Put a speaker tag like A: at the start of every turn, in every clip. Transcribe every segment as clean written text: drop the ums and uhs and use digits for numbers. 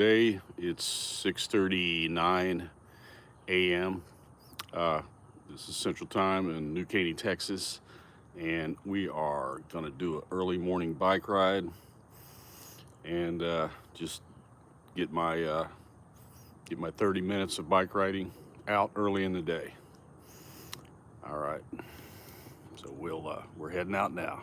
A: today it's 6:39 a.m. This is Central Time in New Caney, Texas, and we are going to do an early morning bike ride and just get my 30 minutes of bike riding out early in the day. All right, so we're heading out now.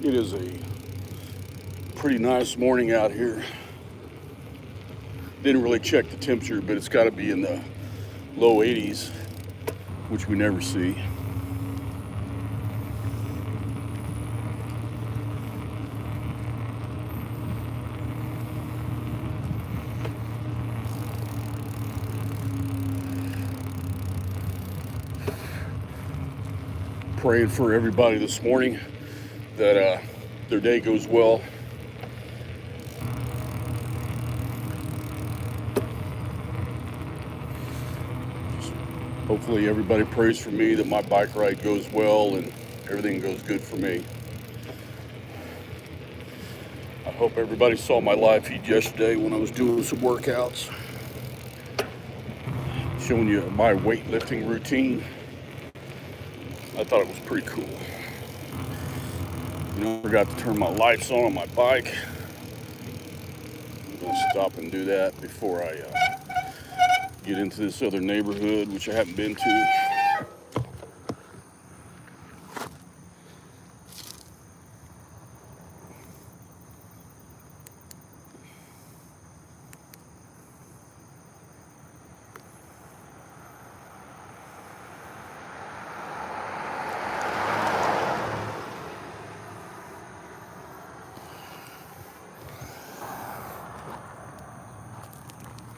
A: It is a pretty nice morning out here. Didn't really check the temperature, but it's got to be in the low 80s, which we never see. Praying for everybody this morning that their day goes well. Hopefully everybody prays for me that my bike ride goes well and everything goes good for me. I hope everybody saw my live feed yesterday when I was doing some workouts, showing you my weightlifting routine. I thought it was pretty cool. I forgot to turn my lights on my bike. I'm going to stop and do that before I get into this other neighborhood, which I haven't been to.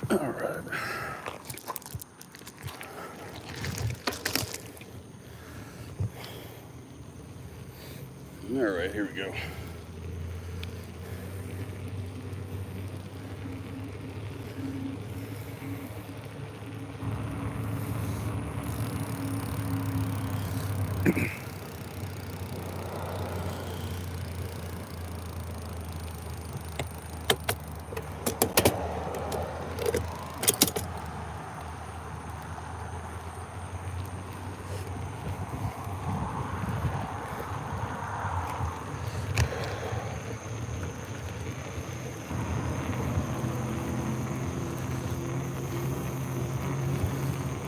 A: All right. All right, here we go.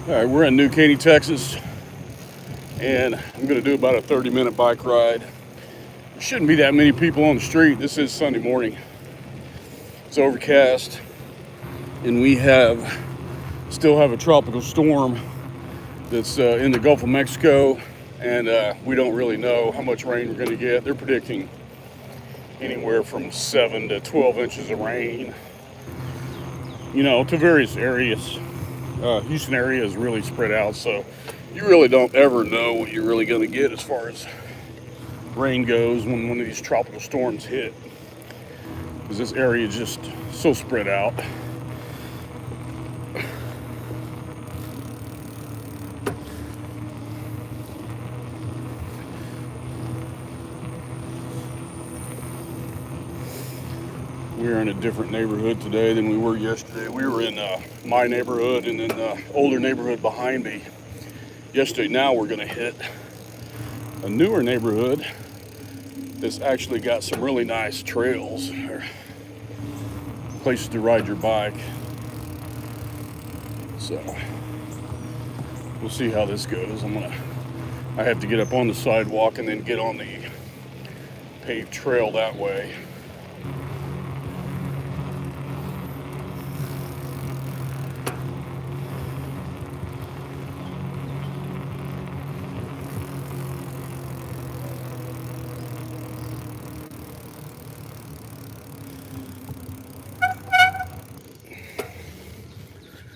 A: All right, we're in New Caney, Texas, and I'm going to do about a 30-minute bike ride. There shouldn't be that many people on the street. This is Sunday morning. It's overcast, and we still have a tropical storm that's in the Gulf of Mexico, and we don't really know how much rain we're going to get. They're predicting anywhere from 7 to 12 inches of rain, to various areas. Houston area is really spread out, so you really don't ever know what you're really going to get as far as rain goes when one of these tropical storms hit, because this area is just so spread out. We're in a different neighborhood today than we were yesterday. We were in my neighborhood and then the older neighborhood behind me yesterday. Now we're going to hit a newer neighborhood that's actually got some really nice trails or places to ride your bike. So we'll see how this goes. I have to get up on the sidewalk and then get on the paved trail that way.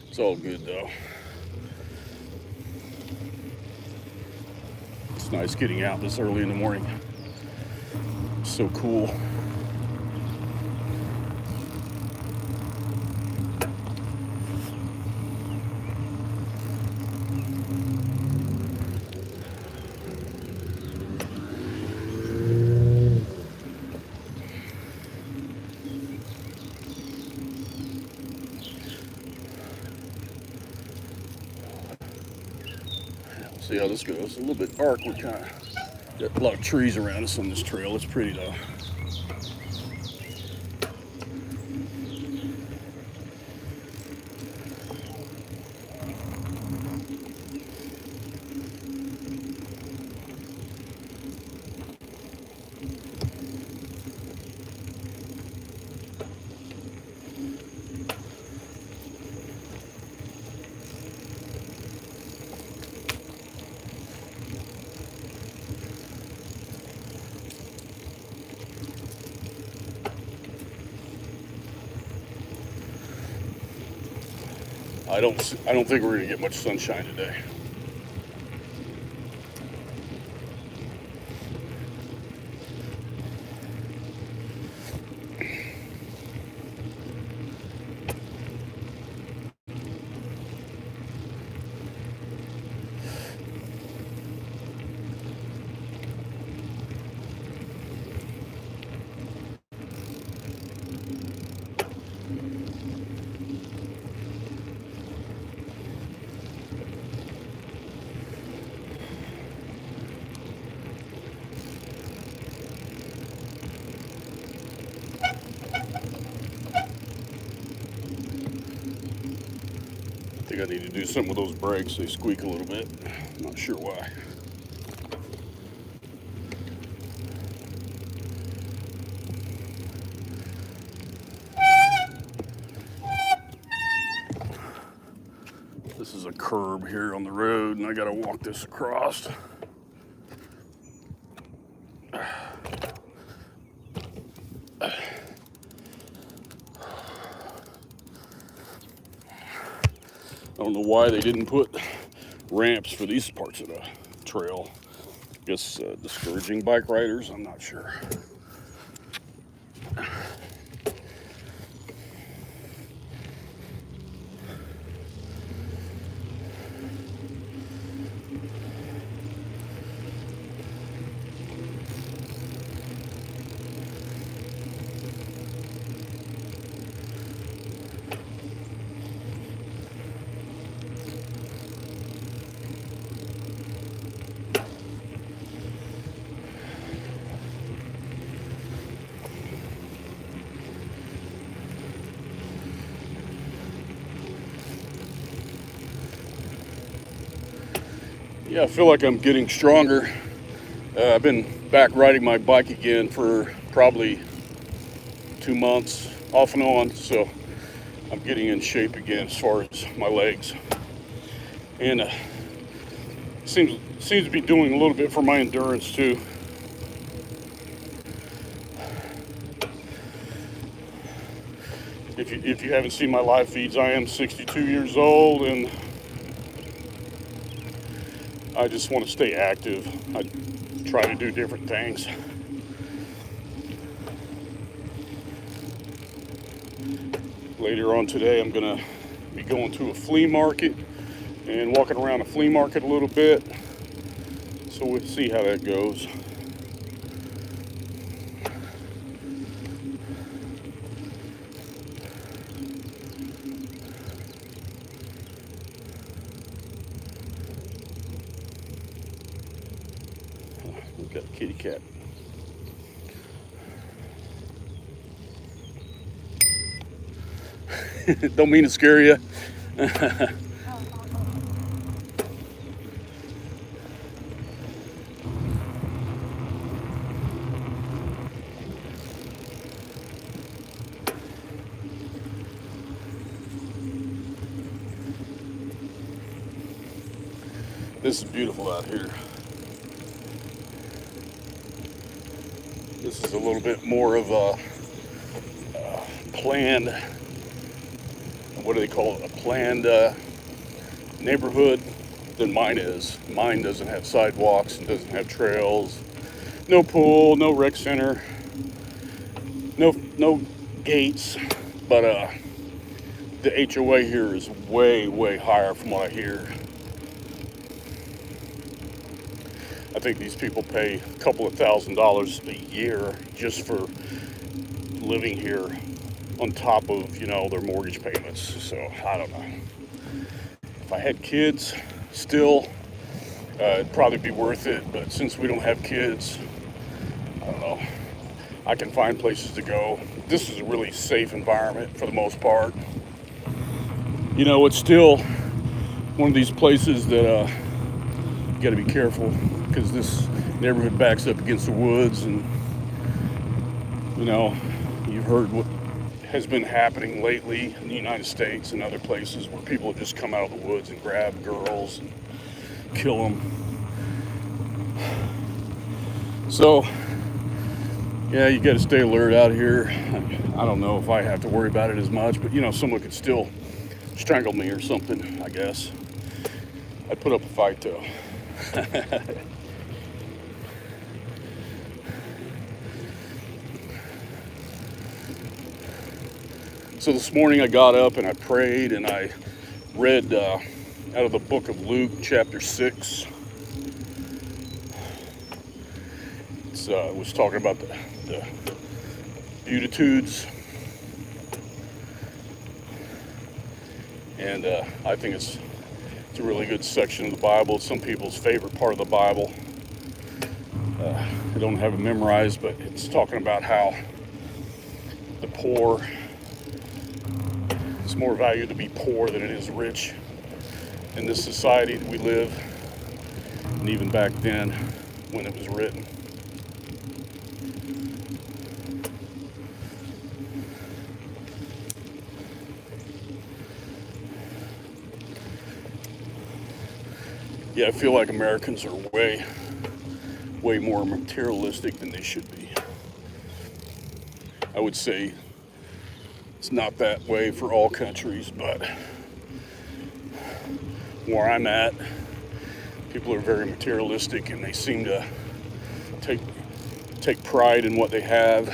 A: It's all good though. It's nice getting out this early in the morning. It's so cool. See how this goes. It's a little bit dark. We're kind of got a lot of trees around us on this trail. It's pretty though. I don't think we're gonna get much sunshine today. I think I need to do something with those brakes. They squeak a little bit. I'm not sure why. This is a curb here on the road, and I gotta walk this across. I don't know why they didn't put ramps for these parts of the trail. I guess discouraging bike riders, I'm not sure. Yeah, I feel like I'm getting stronger. I've been back riding my bike again for probably 2 months, off and on, so I'm getting in shape again as far as my legs. And seems to be doing a little bit for my endurance too. If you haven't seen my live feeds, I am 62 years old, and I just want to stay active. I try to do different things. Later on today, I'm going to be going to a flea market and walking around a flea market a little bit. So we'll see how that goes. We've got a kitty cat. Don't mean to scare you. This is beautiful out here. This is a little bit more of a planned, what do they call it? A planned neighborhood than mine is. Mine doesn't have sidewalks and doesn't have trails. No pool, no rec center, no gates, but the HOA here is way higher from what I hear. I think these people pay a couple of $1,000s a year just for living here on top of, their mortgage payments. So I don't know. If I had kids still, it'd probably be worth it. But since we don't have kids, I don't know. I can find places to go. This is a really safe environment for the most part. It's still one of these places that you got to be careful, because this neighborhood backs up against the woods, and you've heard what has been happening lately in the United States and other places where people have just come out of the woods and grab girls and kill them. So yeah, you got to stay alert out here. I don't know if I have to worry about it as much, but someone could still strangle me or something, I guess. I'd put up a fight though. So this morning I got up and I prayed and I read out of the book of Luke, chapter 6. It was talking about the Beatitudes. And I think it's a really good section of the Bible. It's some people's favorite part of the Bible. I don't have it memorized, but it's talking about how the poor, it's more value to be poor than it is rich in this society that we live, and even back then when it was written. Yeah, I feel like Americans are way more materialistic than they should be. I would say it's not that way for all countries, but where I'm at, people are very materialistic and they seem to take pride in what they have.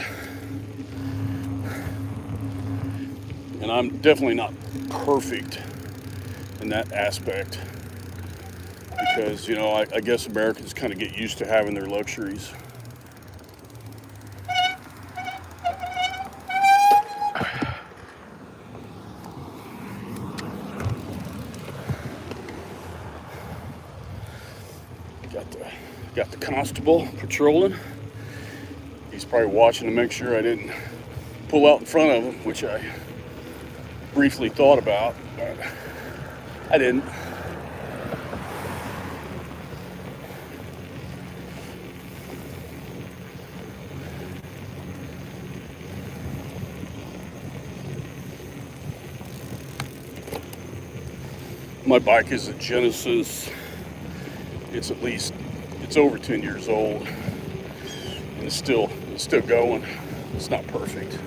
A: And I'm definitely not perfect in that aspect, because I guess Americans kind of get used to having their luxuries. Got the constable patrolling. He's probably watching to make sure I didn't pull out in front of him, which I briefly thought about, but I didn't. My bike is a Genesis. It's over 10 years old, and it's still going. It's not perfect.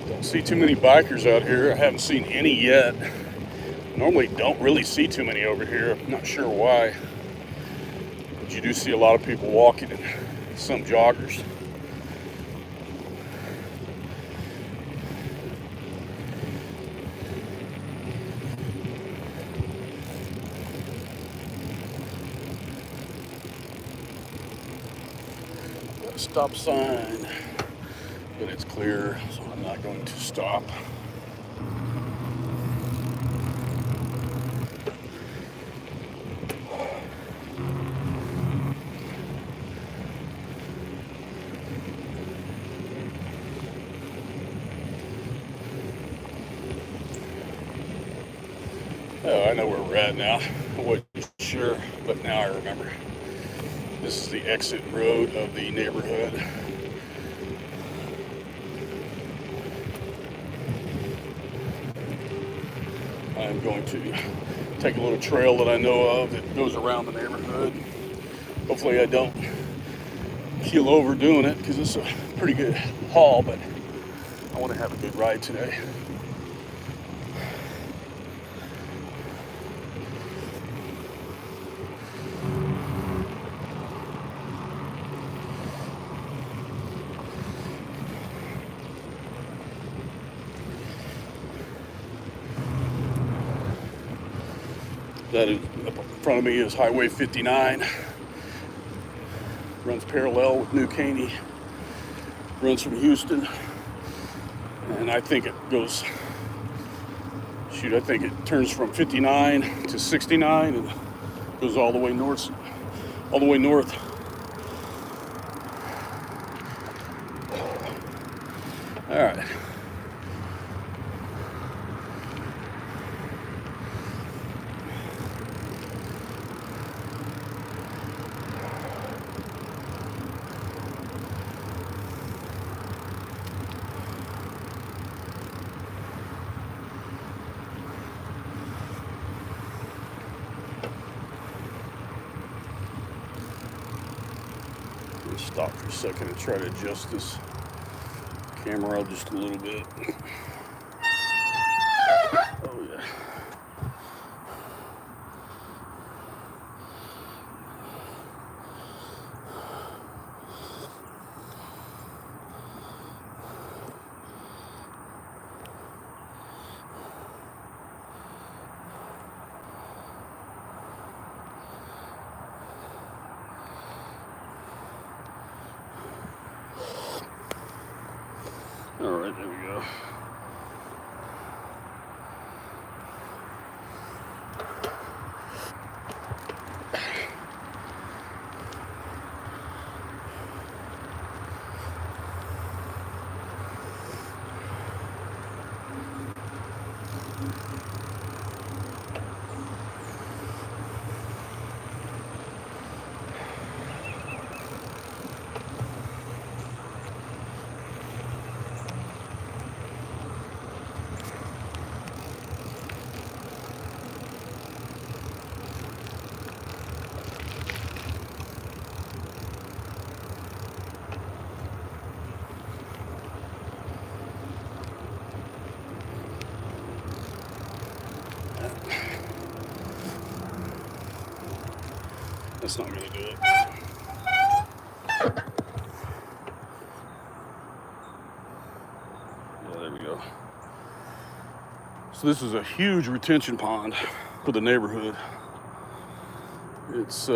A: Don't see too many bikers out here. I haven't seen any yet. Normally don't really see too many over here. I'm not sure why, but you do see a lot of people walking and some joggers. Got a stop sign, but it's clear, so I'm not going to stop. I know where we're at now. I wasn't sure, but now I remember. This is the exit road of the neighborhood. I'm going to take a little trail that I know of that goes around the neighborhood. Hopefully I don't keel over doing it, because it's a pretty good haul, but I want to have a good ride today. That is up in front of me is Highway 59. Runs parallel with New Caney. Runs from Houston. And I think it goes, I think it turns from 59 to 69 and goes all the way north. All the way north. All right. Stop for a second and try to adjust this camera out just a little bit. Oh yeah. All right, there we go. That's not going to do it. Yeah, there we go. So this is a huge retention pond for the neighborhood. It's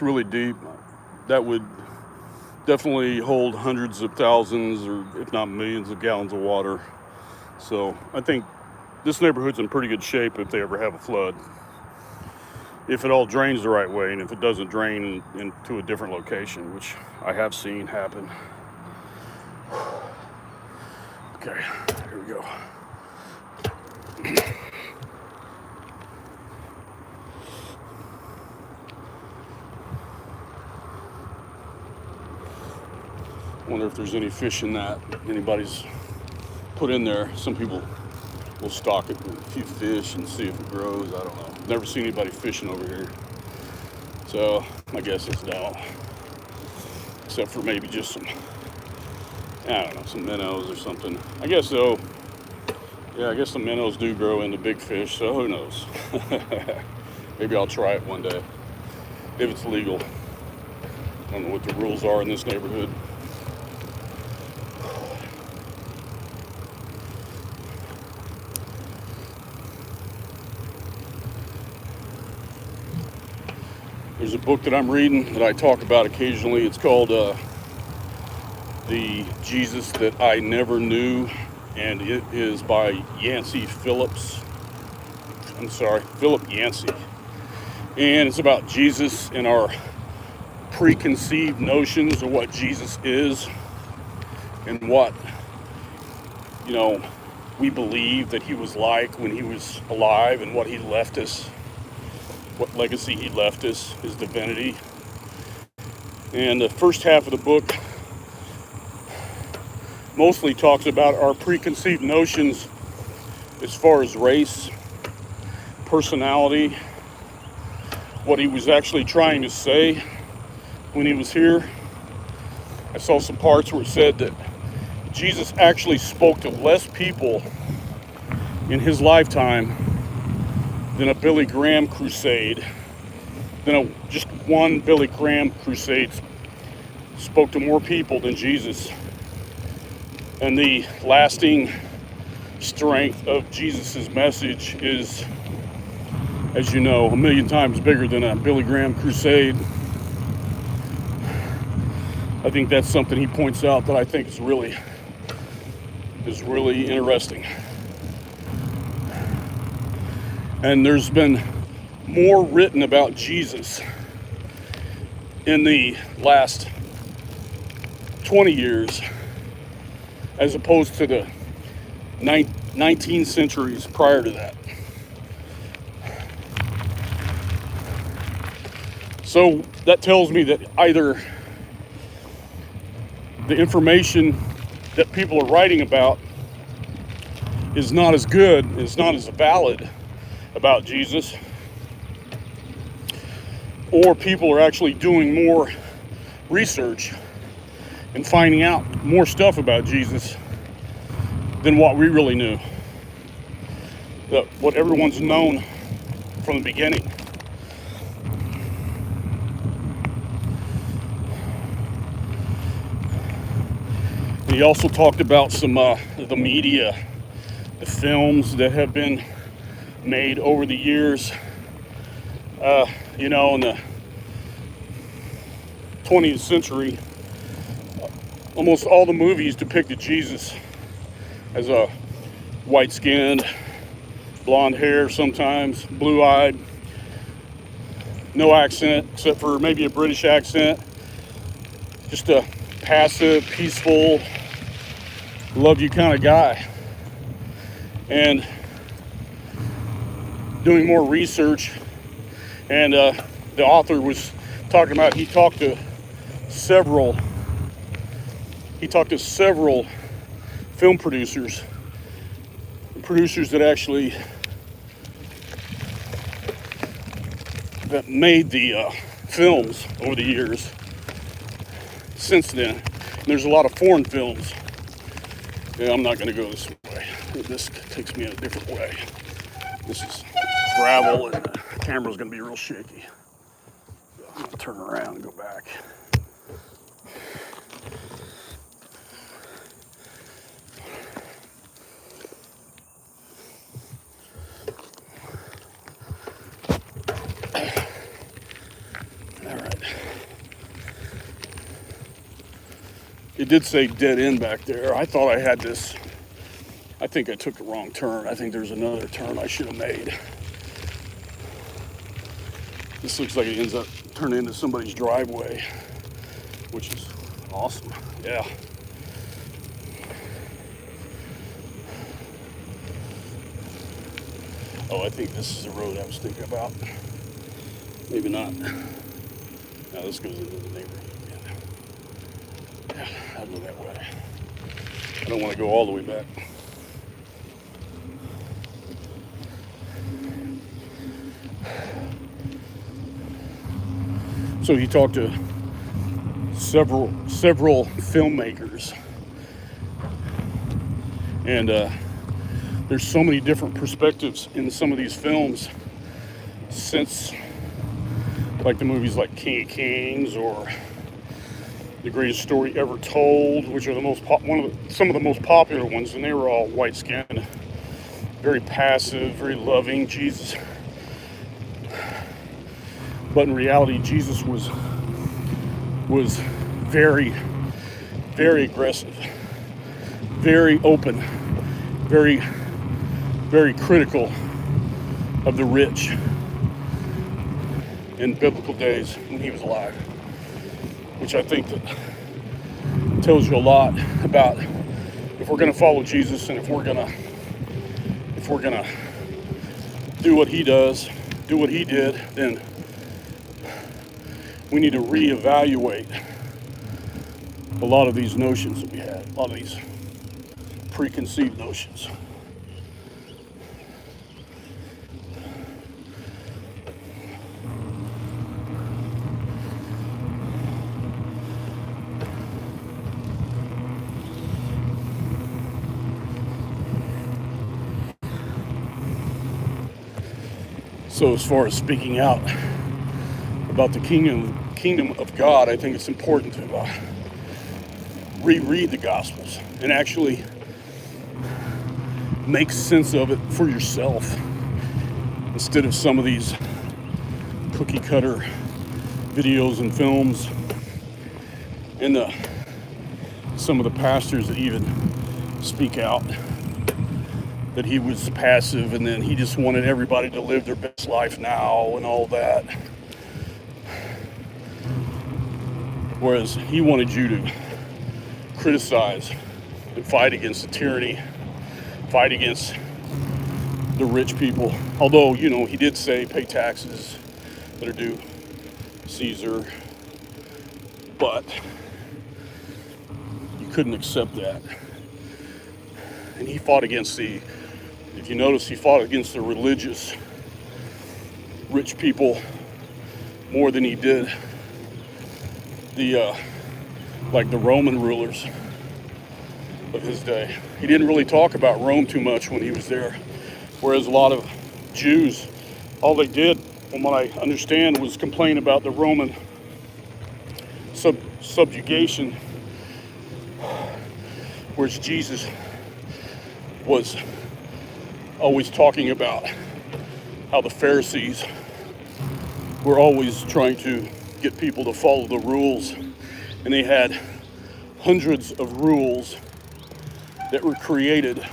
A: really deep. That would definitely hold hundreds of thousands, or if not millions of gallons of water. So I think this neighborhood's in pretty good shape if they ever have a flood. If it all drains the right way, and if it doesn't drain into a different location, which I have seen happen. Okay, here we go. Wonder if there's any fish in that anybody's put in there. Some people will stock it with a few fish and see if it grows. I don't know. Never seen anybody fishing over here. So my guess is no. Except for maybe just some, I don't know, some minnows or something. I guess so. Yeah, I guess the minnows do grow into big fish, so who knows? Maybe I'll try it one day. If it's legal. I don't know what the rules are in this neighborhood. There's a book that I'm reading that I talk about occasionally. It's called The Jesus That I Never Knew, and it is by Philip Yancey. And it's about Jesus and our preconceived notions of what Jesus is and what, we believe that he was like when he was alive and what he left us, what legacy he left us, his divinity. And the first half of the book mostly talks about our preconceived notions as far as race, personality, what he was actually trying to say when he was here. I saw some parts where it said that Jesus actually spoke to less people in his lifetime than a Billy Graham crusade, just one Billy Graham crusade spoke to more people than Jesus. And the lasting strength of Jesus' message is, as you know, 1,000,000 times bigger than a Billy Graham crusade. I think that's something he points out that I think is really interesting. And there's been more written about Jesus in the last 20 years as opposed to the 19 centuries prior to that. So that tells me that either the information that people are writing about is not as good, is not as valid about Jesus, or people are actually doing more research and finding out more stuff about Jesus than what we really knew, what everyone's known from the beginning. He also talked about some the media, the films that have been made over the years. In the 20th century, almost all the movies depicted Jesus as a white-skinned, blonde hair sometimes, blue-eyed, no accent except for maybe a British accent, just a passive, peaceful, love you kind of guy. And doing more research, and the author was talking about, he talked to several film producers that made the films over the years since then. And there's a lot of foreign films. Yeah, I'm not going to go this way. This takes me in a different way. This is gravel and the camera's going to be real shaky. I'm going to turn around and go back. All right. It did say dead end back there. I thought I had this. I think I took the wrong turn. I think there's another turn I should have made. This looks like it ends up turning into somebody's driveway, which is awesome. Yeah. Oh, I think this is the road I was thinking about. Maybe not. No, this goes into the neighborhood. Yeah, I'll go that way. I don't want to go all the way back. So he talked to several filmmakers, and there's so many different perspectives in some of these films, since like the movies like King of Kings or The Greatest Story Ever Told, which are some of the most popular ones, and they were all white-skinned, very passive, very loving. Jesus. But in reality, Jesus was very, very aggressive, very open, very, very critical of the rich in biblical days when he was alive, which I think that tells you a lot about if we're going to follow Jesus and if we're going to if we're gonna do what he does, do what he did, then we need to reevaluate a lot of these notions that we had, a lot of these preconceived notions. So as far as speaking out about the kingdom of God, I think it's important to reread the Gospels and actually make sense of it for yourself instead of some of these cookie cutter videos and films and some of the pastors that even speak out that he was passive and then he just wanted everybody to live their best life now and all that. Whereas he wanted you to criticize and fight against the tyranny, fight against the rich people. Although, you know, he did say pay taxes that are due Caesar, but you couldn't accept that. And he fought against if you notice, he fought against the religious rich people more than he did like the Roman rulers of his day. He didn't really talk about Rome too much when he was there, whereas a lot of Jews, all they did, from what I understand, was complain about the Roman subjugation, whereas Jesus was always talking about how the Pharisees were always trying to get people to follow the rules, and they had hundreds of rules that were created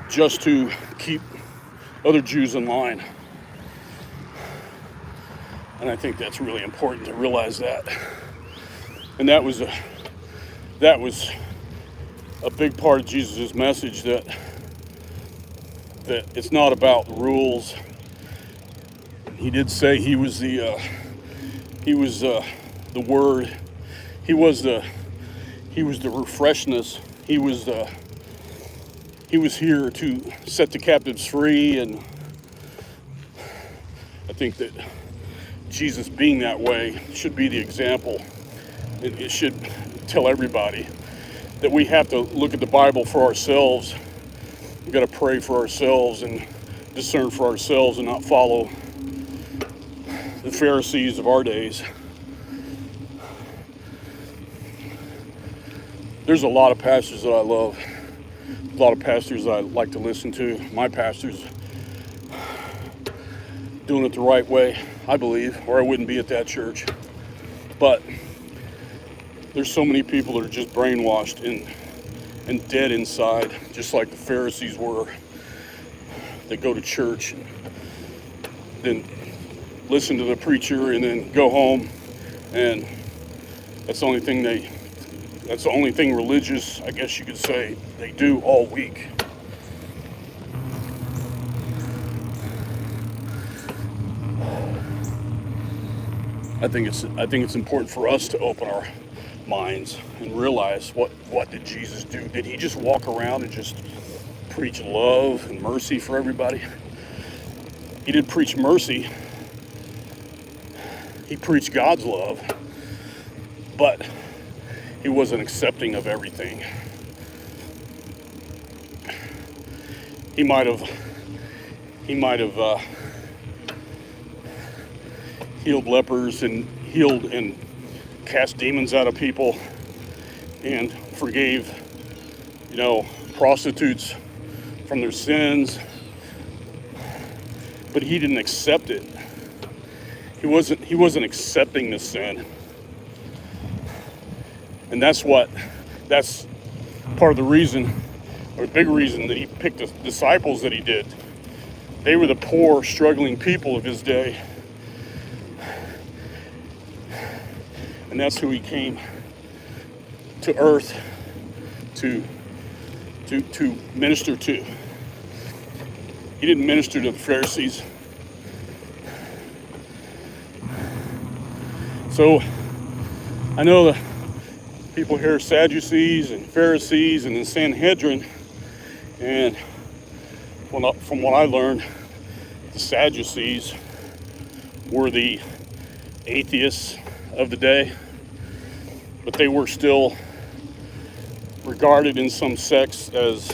A: just to keep other Jews in line. And I think that's really important to realize that. And that was a big part of Jesus' message, that it's not about rules. He did say he was the Word. He was the refreshness. He was here to set the captives free, and I think that Jesus, being that way, should be the example. It should tell everybody that we have to look at the Bible for ourselves. We've got to pray for ourselves and discern for ourselves and not follow the Pharisees of our days. There's a lot of pastors that I love, a lot of pastors I like to listen to. My pastor's doing it the right way, I believe, or I wouldn't be at that church. But there's so many people that are just brainwashed and dead inside, just like the Pharisees were. They go to church, then listen to the preacher, and then go home, and that's the only thing religious, I guess you could say, they do all week. I think it's important for us to open our minds and realize what did Jesus do? Did he just walk around and just preach love and mercy for everybody? He did preach mercy. He preached God's love, but he wasn't accepting of everything. He might have healed lepers and healed and cast demons out of people and forgave, prostitutes from their sins, but he didn't accept it. He wasn't accepting the sin. And that's part of the reason, or the big reason, that he picked the disciples that he did. They were the poor, struggling people of his day. And that's who he came to earth to to minister to. He didn't minister to the Pharisees. So I know the people here are Sadducees and Pharisees and the Sanhedrin, and from what I learned, the Sadducees were the atheists of the day, but they were still regarded in some sects as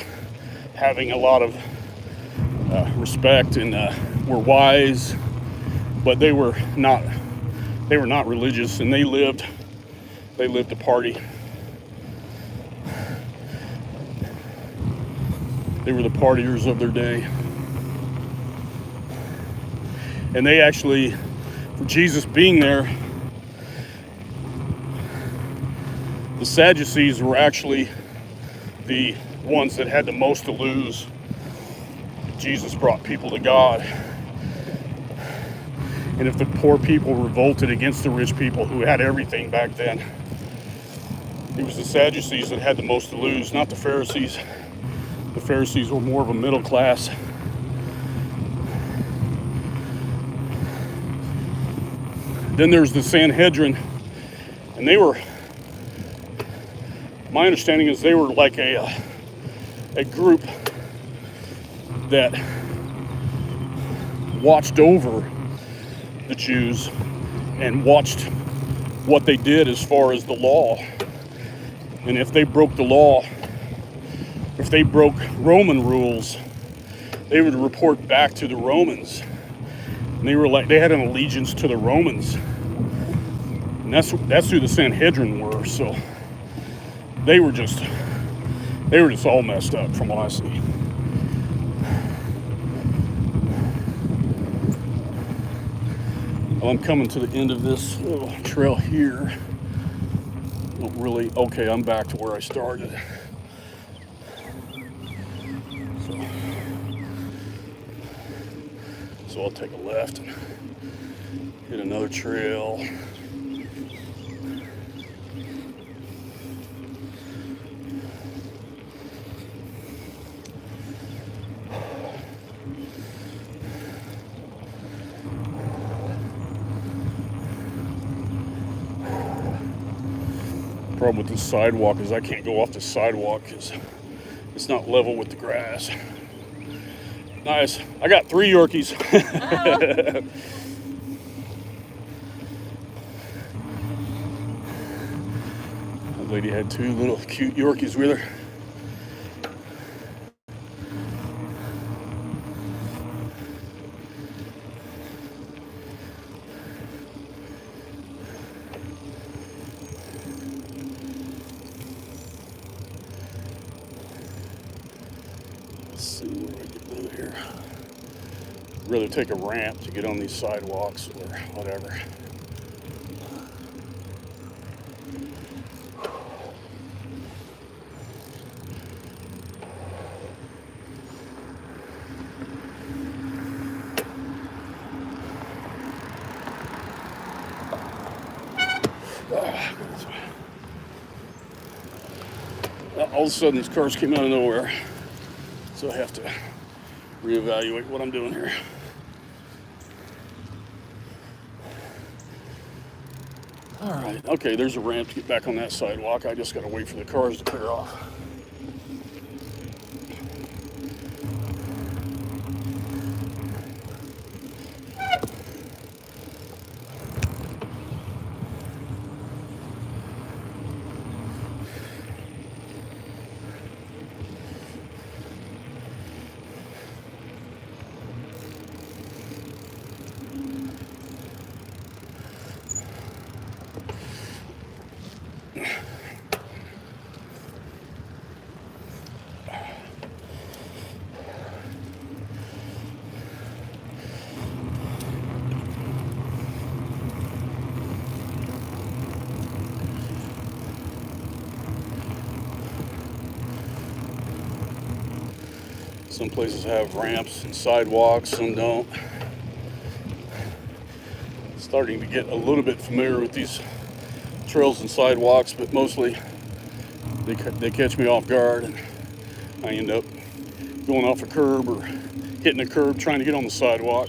A: having a lot of respect and were wise, but they were not religious, and they lived to party. They were the partiers of their day. And they actually, for Jesus being there, the Sadducees were actually the ones that had the most to lose. Jesus brought people to God. And if the poor people revolted against the rich people who had everything back then, it was the Sadducees that had the most to lose, not the Pharisees. The Pharisees were more of a middle class. Then there's the Sanhedrin, and they were, my understanding is they were like a group that watched over the Jews and watched what they did as far as the law. And if they broke the law, if they broke Roman rules, they would report back to the Romans. And they had an allegiance to the Romans. And that's who the Sanhedrin were. So they were just all messed up from what I see. Well, I'm coming to the end of this little trail here. Okay, I'm back to where I started. So I'll take a left and hit another trail. Problem with this sidewalk is I can't go off the sidewalk because it's not level with the grass. Nice. I got 3 Yorkies. That lady had 2 little cute Yorkies with her. Let's see where I get through here. I'd rather take a ramp to get on these sidewalks or whatever. All of a sudden, these cars came out of nowhere, so I have to reevaluate what I'm doing here. All right, okay, there's a ramp to get back on that sidewalk. I just got to wait for the cars to clear off. Some places have ramps and sidewalks, some don't. Starting to get a little bit familiar with these trails and sidewalks, but mostly they catch me off guard, and I end up going off a curb or hitting a curb trying to get on the sidewalk.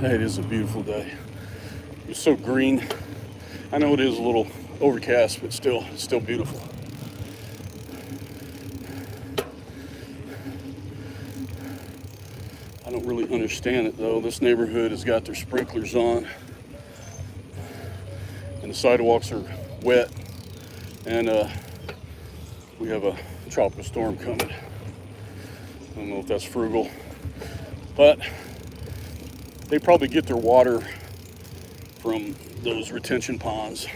A: It is a beautiful day. It's so green. I know it is a little overcast, but still, it's still beautiful. I don't really understand it though. This neighborhood has got their sprinklers on, and the sidewalks are wet, and we have a tropical storm coming. I don't know if that's frugal, but they probably get their water from those retention ponds.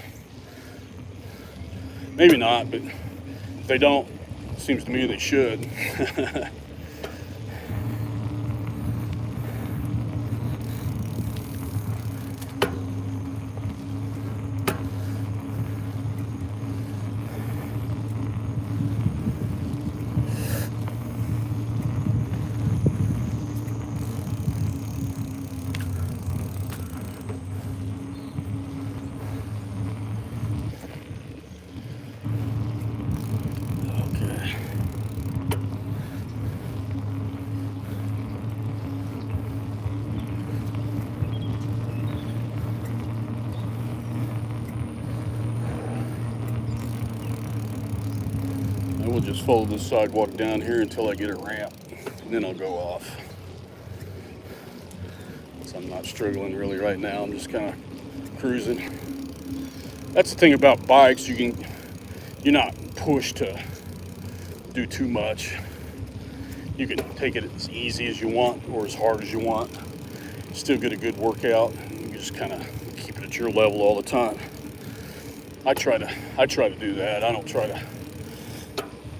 A: Maybe not, but if they don't, it seems to me they should. We'll just follow this sidewalk down here until I get a ramp, and then I'll go off. So I'm not struggling really right now. I'm just kind of cruising. That's the thing about bikes. You're not pushed to do too much. You can take it as easy as you want or as hard as you want. Still get a good workout. You just kind of keep it at your level all the time. I try to do that. I don't try to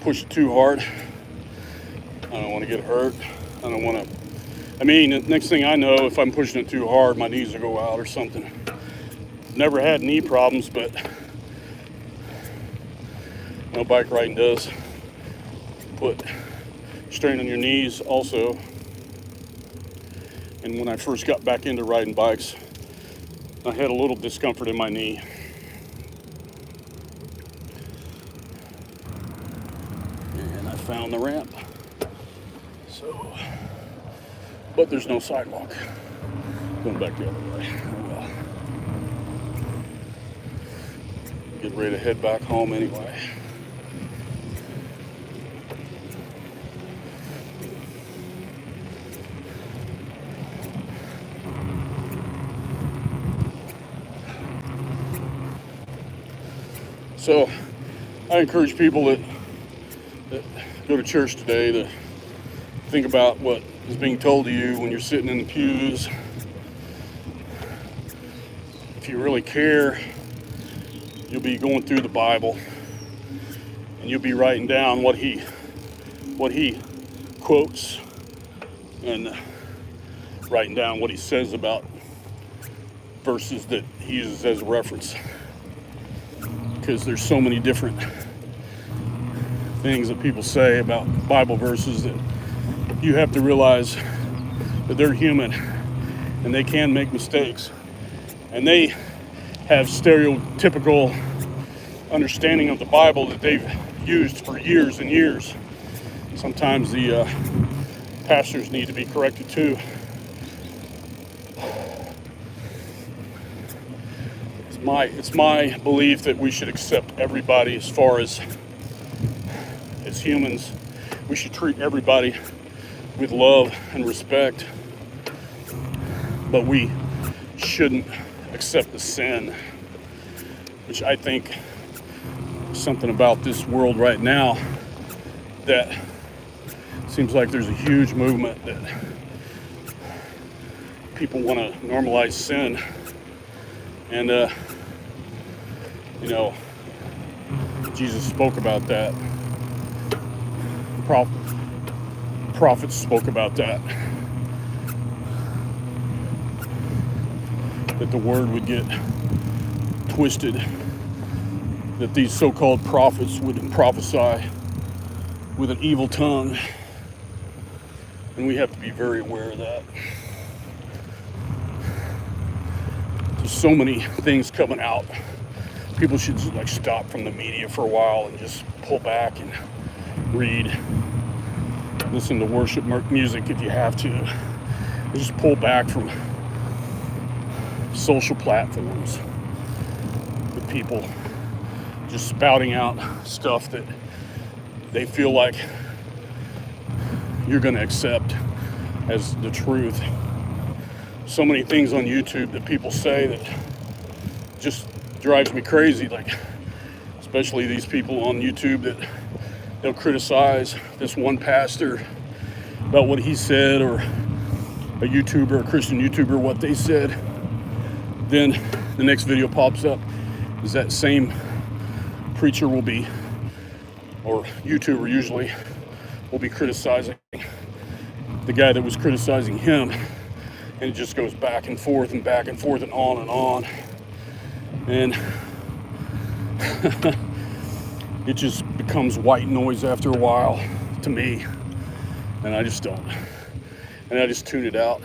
A: push it too hard. I don't want to get hurt. I don't want to. I mean, the next thing I know, if I'm pushing it too hard, my knees will go out or something. Never had knee problems, but no, bike riding does put strain on your knees also. And when I first got back into riding bikes, I had a little discomfort in my knee. And I found the ramp. So, but there's no sidewalk. Going back the other way. Oh well. Get ready to head back home anyway. So I encourage people that go to church today to think about what is being told to you when you're sitting in the pews. If you really care, you'll be going through the Bible and you'll be writing down what he quotes and writing down what he says about verses that he uses as a reference. Because there's so many different things that people say about Bible verses that you have to realize that they're human and they can make mistakes. And they have stereotypical understanding of the Bible that they've used for years and years. Sometimes the pastors need to be corrected too. It's my belief that we should accept everybody as far as humans. We should treat everybody with love and respect, but we shouldn't accept the sin, which I think is something about this world right now that seems like there's a huge movement that people want to normalize sin. And Jesus spoke about that. Prophets spoke about that. That the word would get twisted. That these so-called prophets would prophesy with an evil tongue. And we have to be very aware of that. so many things coming out. People should like stop from the media for a while and just pull back and read, listen to worship music if you have to. Just pull back from social platforms with people just spouting out stuff that they feel like you're going to accept as the truth. So many things on YouTube that people say that just drives me crazy, like especially these people on YouTube that they'll criticize this one pastor about what he said, or a YouTuber, a Christian YouTuber, what they said. Then the next video pops up is that same preacher will be, or YouTuber usually, will be criticizing the guy that was criticizing him, and it just goes back and forth and back and forth and on and on. And it just becomes white noise after a while to me, and I just don't. And I just tune it out.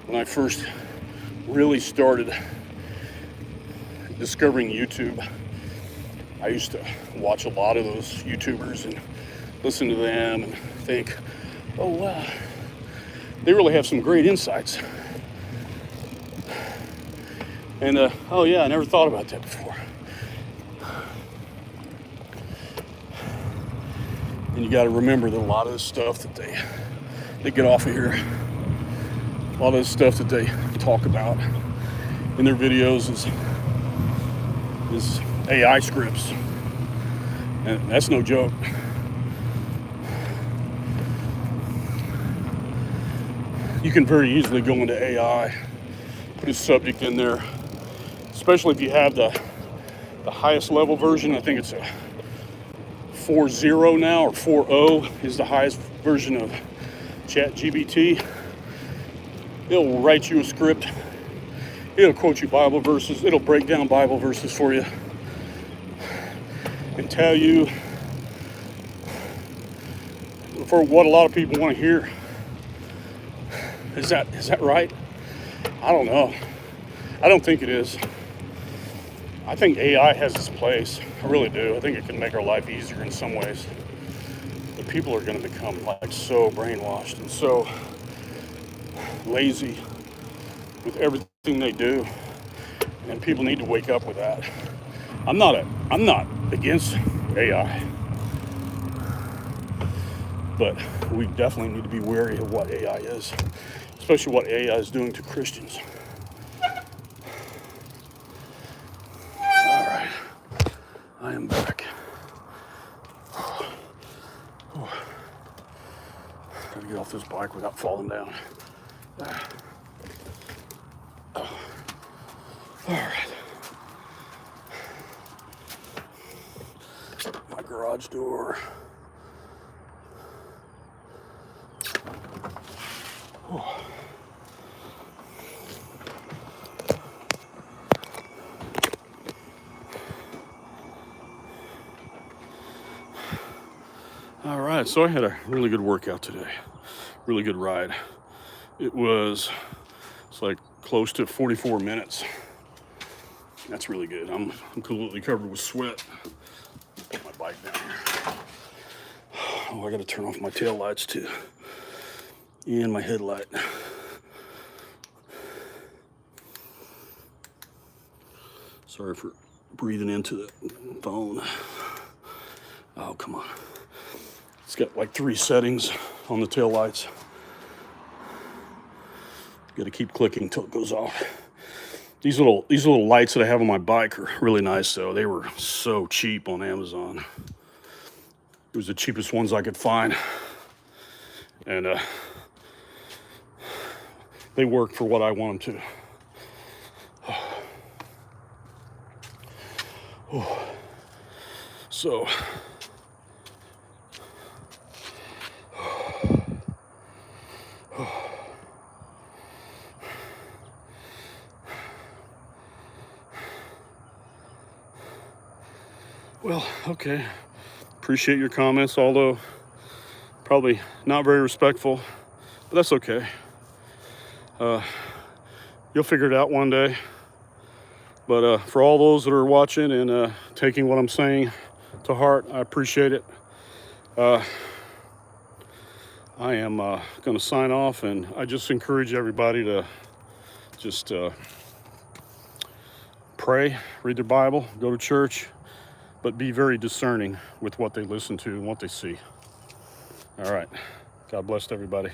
A: When I first really started discovering YouTube, I used to watch a lot of those YouTubers and listen to them and think, oh wow, they really have some great insights. And oh yeah, I never thought about that before. And you got to remember that a lot of the stuff that they get off of here, a lot of the stuff that they talk about in their videos is AI scripts, and that's no joke. You can very easily go into AI, put a subject in there, especially if you have the highest level version. I think it's a 4.0 now, or 4.0 is the highest version of ChatGPT. It'll write you a script. It'll quote you Bible verses. It'll break down Bible verses for you and tell you for what a lot of people want to hear. Is that right? I don't know. I don't think it is. I think AI has its place. I really do. I think it can make our life easier in some ways. But people are going to become like so brainwashed and so lazy with everything they do. And people need to wake up with that. I'm not against AI. But we definitely need to be wary of what AI is, especially what AI is doing to Christians. I am back. Gotta get off this bike without falling down. All right. My garage door. All right, so I had a really good workout today, really good ride. It's like close to 44 minutes. That's really good. I'm completely covered with sweat. Put my bike down here. Oh, I gotta turn off my tail lights too, and my headlight. Sorry for breathing into the phone. Oh, come on. It's got like 3 settings on the tail lights. Got to keep clicking until it goes off. These little lights that I have on my bike are really nice though. They were so cheap on Amazon. It was the cheapest ones I could find. And they work for what I want them to. So well, okay. Appreciate your comments, although probably not very respectful, but that's okay. You'll figure it out one day. But for all those that are watching and taking what I'm saying to heart, I appreciate it. I am going to sign off, and I just encourage everybody to just pray, read their Bible, go to church, but be very discerning with what they listen to and what they see. All right. God bless everybody.